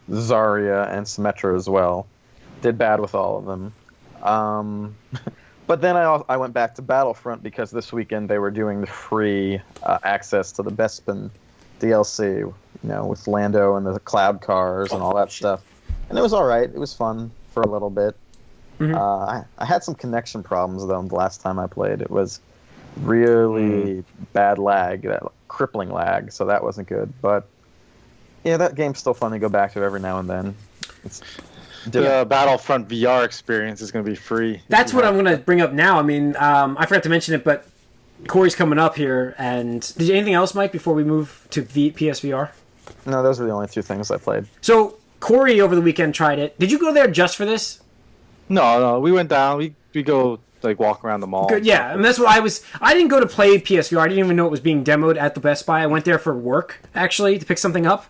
Zarya and Symmetra as well. Did bad with all of them. But then I went back to Battlefront because this weekend they were doing the free access to the Bespin DLC, with Lando and the cloud cars and all that stuff. And it was all right. It was fun for a little bit. Mm-hmm. I had some connection problems, though, the last time I played. It was really bad lag, that crippling lag, so that wasn't good. But, yeah, that game's still fun to go back to every now and then. The Battlefront VR experience is going to be free. That's what I'm going to bring up now. I mean, I forgot to mention it, but Corey's coming up here. And did you anything else, Mike, before we move to PSVR? No, those were the only two things I played. So Corey over the weekend tried it. Did you go there just for this? No, we went down. We go like walk around the mall. Good, yeah, and that's what I didn't go to play PSVR. I didn't even know it was being demoed at the Best Buy. I went there for work, actually, to pick something up.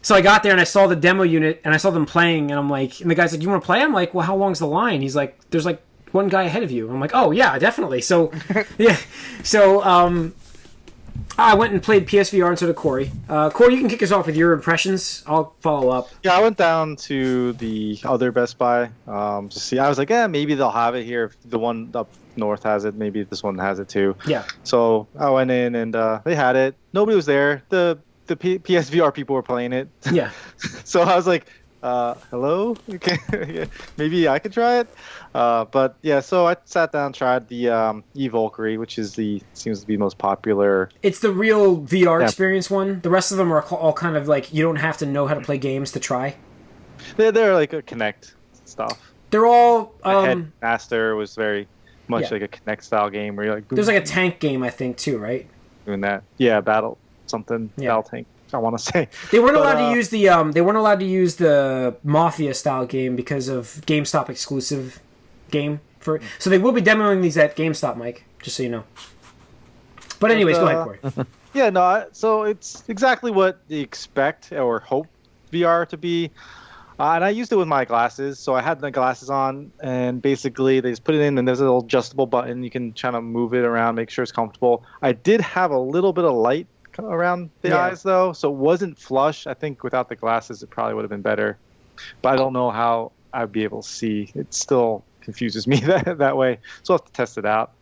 So I got there and I saw the demo unit and I saw them playing and I'm like, and the guy's like, "You want to play?" I'm like, "Well, how long's the line?" He's like, "There's like one guy ahead of you." I'm like, "Oh yeah, definitely." So yeah, so I went and played PSVR instead of Corey. Corey, you can kick us off with your impressions. I'll follow up. Yeah, I went down to the other Best Buy to see. I was like, maybe they'll have it here. If the one up north has it, maybe this one has it too. Yeah. So I went in and they had it. Nobody was there. The PSVR people were playing it. Yeah. So I was like, hello? Okay. Yeah, maybe I could try it. But yeah, so I sat down and tried the E-Valkyrie, which is seems to be the most popular. It's the real VR experience one. The rest of them are all kind of like, you don't have to know how to play games to try. They're like a Kinect stuff. They're all... Headmaster was very much like a Kinect style game where you're like... There's like a tank game, I think, too, right? Doing that. Yeah, battle tank. I want to say they weren't allowed to use the Mafia style game because of GameStop exclusive game so they will be demoing these at GameStop, Mike, just so you know. But anyways, go ahead, Corey. Yeah, no, so it's exactly what you expect or hope VR to be. And I used it with my glasses, so I had the glasses on, and basically they just put it in, and there's a little adjustable button. You can try to move it around, make sure it's comfortable. I did have a little bit of light around the eyes, though, so it wasn't flush. I think without the glasses, it probably would have been better. But I don't know how I'd be able to see. It still confuses me that way, so I'll have to test it out.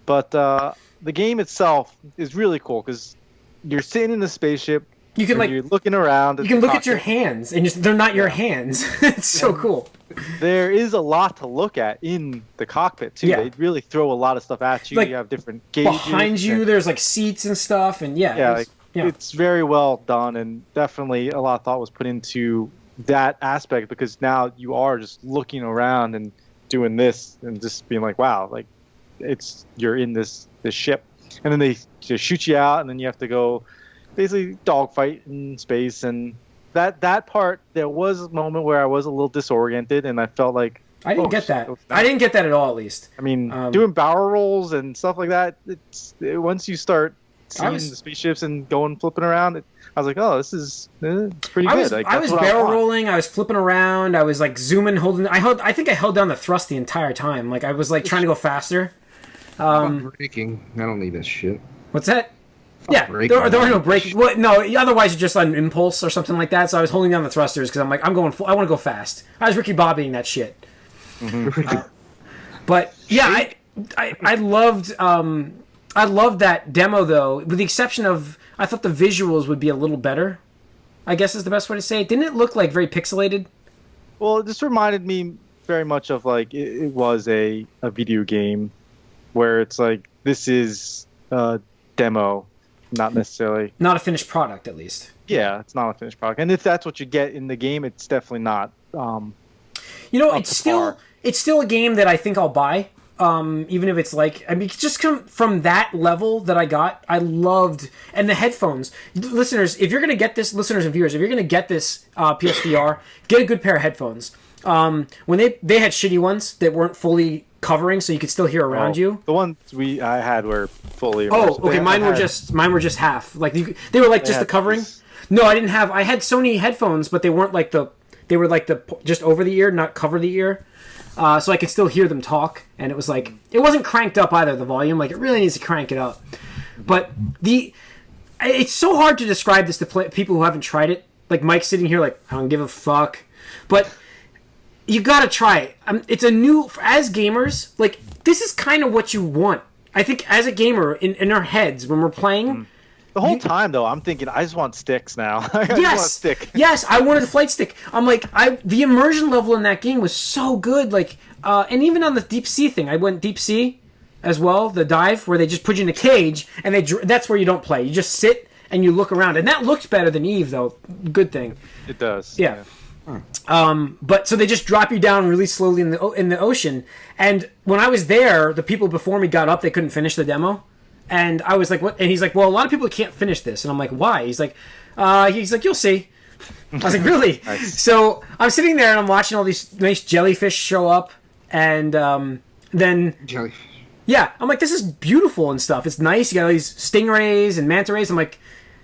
But the game itself is really cool because you're sitting in the spaceship. You can you're looking around. You can look at your hands, and they're not your hands. It's so cool. There is a lot to look at in the cockpit too. Yeah. They really throw a lot of stuff at you. Like, you have different gauges. Behind you, there's like seats and stuff, and it's very well done, and definitely a lot of thought was put into that aspect because now you are just looking around and doing this and just being like, wow, like you're in this ship, and then they just shoot you out, and then you have to go. Basically dogfight in space, and that part, there was a moment where I was a little disoriented, and I felt like I didn't get that. I didn't get that at all, at least. I mean, doing barrel rolls and stuff like that, once you start seeing the spaceships and flipping around, I was like, oh, this is pretty good. I was barrel rolling, I was flipping around, I was like zooming, holding. I think I held down the thrust the entire time. Like I was like trying to go faster. Braking. I don't need this shit. What's that? Yeah, there are no braking. Well, no, otherwise you're just on impulse or something like that. So I was holding down the thrusters because I'm like, I want to go fast. I was Ricky Bobbying that shit. Mm-hmm. But yeah, I loved that demo though, with the exception of I thought the visuals would be a little better. I guess is the best way to say it. Didn't it look like very pixelated? Well, this reminded me very much of like it was a video game where it's like this is a demo. Not necessarily. Not a finished product, at least. Yeah, it's not a finished product. And if that's what you get in the game, it's definitely not. It's still a game that I think I'll buy. Even if it's like, I mean, just come from that level that I got, I loved. And the headphones. Listeners, if you're going to get this, listeners and viewers, if you're going to get this PSVR, get a good pair of headphones. When they had shitty ones that weren't fully covering, so you could still hear around you. The ones I had were fully. Oh, okay. Mine were just half. Like they were like just the covering. No, I didn't have. I had Sony headphones, but they weren't like the. They were like the just over the ear, not cover the ear. So I could still hear them talk, and it was like it wasn't cranked up either. The volume, like it really needs to crank it up. But it's so hard to describe this to people who haven't tried it. Like Mike's sitting here, like I don't give a fuck. But you gotta try it. It's a new as gamers. Like this is kind of what you want. I think as a gamer in our heads when we're playing. The whole time though, I'm thinking I just want sticks now. I just want a stick. Yes, I wanted a flight stick. I'm like, the immersion level in that game was so good. Like, and even on the deep sea thing, I went deep sea as well. The dive where they just put you in a cage and that's where you don't play. You just sit and you look around, and that looked better than Eve though. Good thing. It does. Yeah. But so they just drop you down really slowly in the ocean. And when I was there, the people before me got up. They couldn't finish the demo. And I was like, what? And he's like, well, a lot of people can't finish this. And I'm like, why? He's like, you'll see. I was like, really? Nice. So I'm sitting there and I'm watching all these nice jellyfish show up. And then... Jellyfish. Yeah, I'm like, this is beautiful and stuff. It's nice. You got all these stingrays and manta rays. I'm like,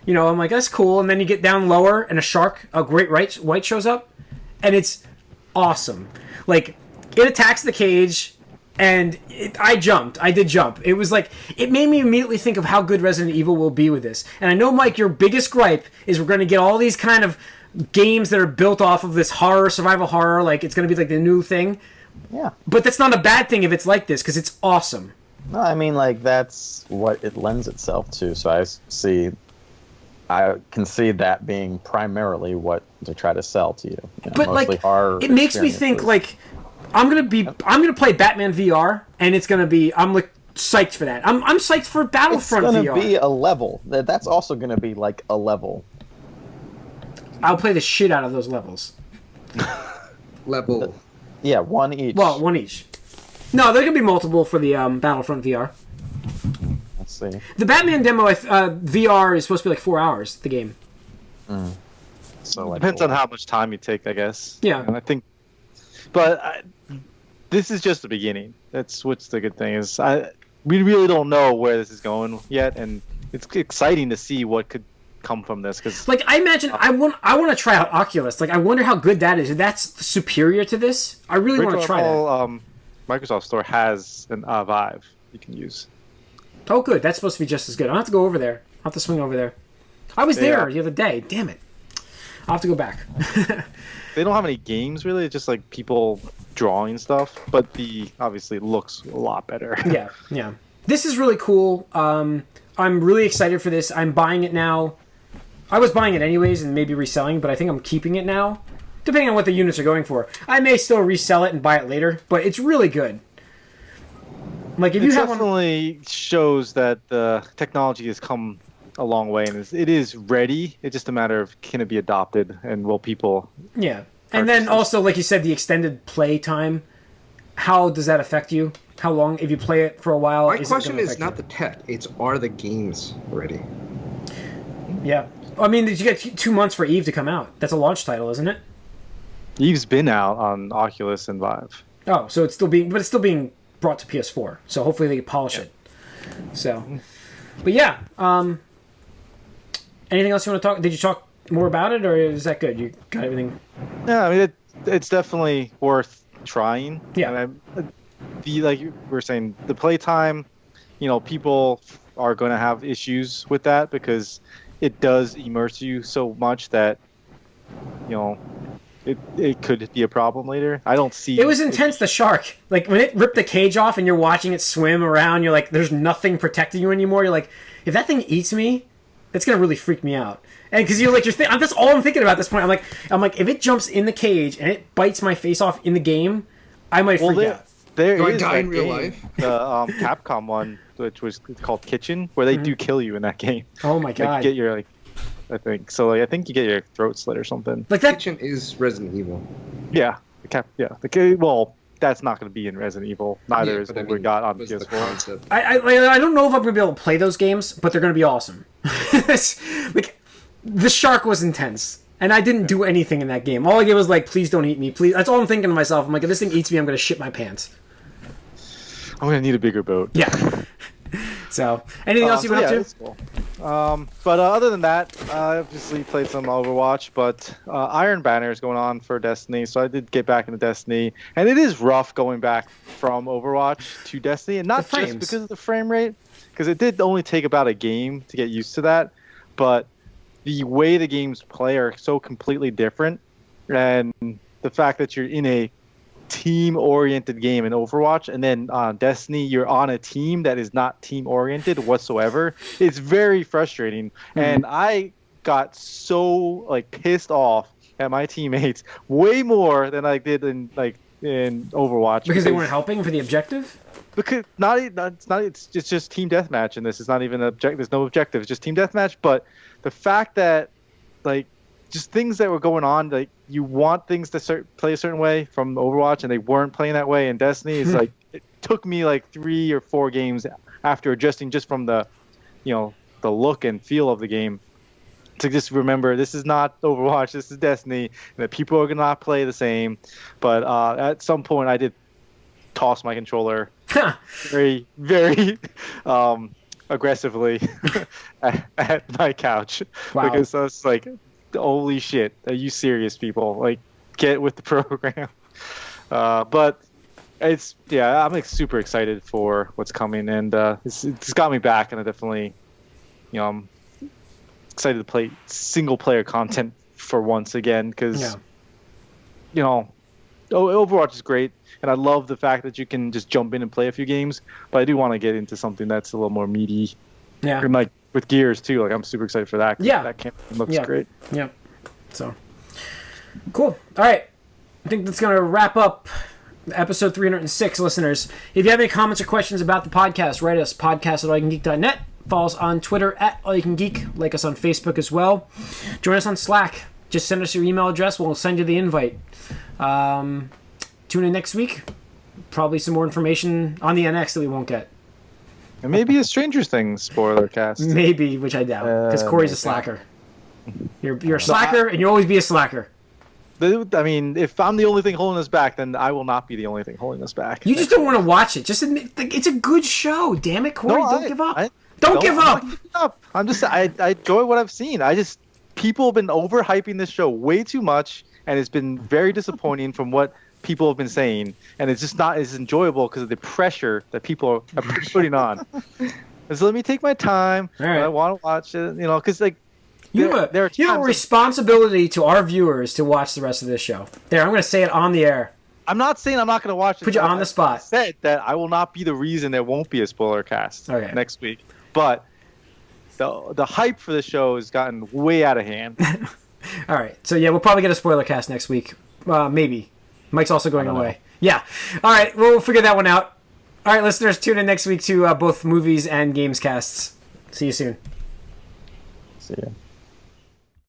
that's cool. And then you get down lower and a great white shows up. And it's awesome. Like, it attacks the cage... And I jumped. I did jump. It was like, it made me immediately think of how good Resident Evil will be with this. And I know, Mike, your biggest gripe is we're going to get all these kind of games that are built off of this horror, survival horror, like it's going to be like the new thing. Yeah. But that's not a bad thing if it's like this, because it's awesome. No, I mean, like, that's what it lends itself to. So I can see that being primarily what to try to sell to you. But, mostly like, horror it makes me think, like... I'm gonna play Batman VR, and it's gonna be. I'm like psyched for that. I'm psyched for Battlefront VR. It's gonna be a level. That's also gonna be like a level. I'll play the shit out of those levels. Level. Yeah, one each. Well, one each. No, there gonna be multiple for the Battlefront VR. Let's see. The Batman demo VR is supposed to be like 4 hours. The game. So like, Depends on how much time you take, I guess. Yeah. And I think, but this is just the beginning. That's what's the good thing is we really don't know where this is going yet, and it's exciting to see what could come from this. Cause like I imagine, I want to try out Oculus. Like I wonder how good that is. If that's superior to this, I really want to try that. Microsoft Store has an Vive you can use. Oh, good. That's supposed to be just as good. I'll have to go over there. I'll have to swing over there. I was there the other day. Damn it. I'll have to go back. They don't have any games really. It's just like people drawing stuff, but obviously looks a lot better. Yeah. This is really cool. I'm really excited for this. I'm buying it now. I was buying it anyways and maybe reselling, but I think I'm keeping it now, depending on what the units are going for. I may still resell it and buy it later, but it's really good. Like if you have definitely shows that the technology has come a long way and it is ready. It's just a matter of can it be adopted and will people and then also like you said, the extended play time, how does that affect you? How long if you play it for a while? My question is not the tech, it's are the games ready? Yeah, I mean, did you get 2 months for Eve to come out? That's a launch title, isn't it? Eve's been out on Oculus and Vive. Oh, so it's still being brought to PS4, so hopefully they can polish it. So but yeah, anything else you want to talk? Did you talk more about it, or is that good? You got everything? Yeah, I mean it's definitely worth trying. Yeah. And like we were saying, the playtime, people are going to have issues with that because it does immerse you so much that it could be a problem later. I don't see. It was intense. The shark, like when it ripped the cage off and you're watching it swim around, you're like, there's nothing protecting you anymore. You're like, if that thing eats me, it's gonna really freak me out. And because that's all I'm thinking about at this point. I'm like, if it jumps in the cage and it bites my face off in the game, I might freak out. There I is die that in real game, life? The Capcom one, which was called Kitchen, where they do kill you in that game. Oh my god! Get your I think so. I think you get your throat slit or something. Like that. Kitchen is Resident Evil. Yeah, well, that's not going to be in Resident Evil. Neither is what we got on PS4. I don't know if I'm gonna be able to play those games, but they're gonna be awesome. Like the shark was intense. And I didn't do anything in that game. All I did was like, please don't eat me, please. That's all I'm thinking to myself. I'm like, if this thing eats me, I'm going to shit my pants. I'm going to need a bigger boat. Yeah. So, anything else you went up to? That's cool. But other than that, I obviously played some Overwatch, but Iron Banner is going on for Destiny, so I did get back into Destiny. And it is rough going back from Overwatch to Destiny, and not just because of the frame rate, because it did only take about a game to get used to that, but the way the games play are so completely different, and the fact that you're in a team-oriented game in Overwatch, and then on Destiny, you're on a team that is not team-oriented whatsoever. It's very frustrating, and I got so like pissed off at my teammates way more than I did in Overwatch Because they weren't helping for the objective? Because it's just team deathmatch in this. It's not even objective. There's no objective. It's just team deathmatch. But the fact that like just things that were going on, like you want things to play a certain way from Overwatch, and they weren't playing that way in Destiny. Is like it took me like 3 or 4 games after adjusting just from the look and feel of the game to just remember this is not Overwatch, this is Destiny, and that people are gonna not play the same. But at some point, I did toss my controller very, very aggressively at my couch. Wow. Because I was like, holy shit, are you serious, people? Like, get with the program. But I'm like super excited for what's coming, and it's got me back, and I definitely, I'm excited to play single player content for once again, because Overwatch is great, and I love the fact that you can just jump in and play a few games, but I do want to get into something that's a little more meaty. Yeah. And like with Gears too, like I'm super excited for that. Yeah. That campaign looks great. Yeah. So cool. All right. I think that's going to wrap up episode 306, listeners. If you have any comments or questions about the podcast, write us podcast@allyoucangeek.net. Follow us on Twitter @allyoucangeek. Like us on Facebook as well. Join us on Slack. Just send us your email address. We'll send you the invite. Tune in next week. Probably some more information on the NX that we won't get. And maybe a Stranger Things spoiler cast. Maybe, which I doubt, because Corey's a slacker. You're a slacker, and you'll always be a slacker. I mean, if I'm the only thing holding us back, then I will not be the only thing holding us back. You just don't want to watch it. Just admit, it's a good show. Damn it, Corey! Don't give up. Don't give up. I'm just I enjoy what I've seen. People have been overhyping this show way too much, and it's been very disappointing from what people have been saying, and it's just not as enjoyable because of the pressure that people are putting on. So let me take my time. All right. I want to watch it, because like you have a responsibility to our viewers to watch the rest of this show. There, I'm going to say it on the air. I'm not saying I'm not going to watch it. Put you on the spot. I said that I will not be the reason there won't be a spoiler cast next week, but the hype for the show has gotten way out of hand. All right, so yeah, we'll probably get a spoiler cast next week. Maybe. Mike's also going away. Yeah. All right, we'll figure that one out. All right, listeners, tune in next week to both movies and games casts. See you soon. See ya.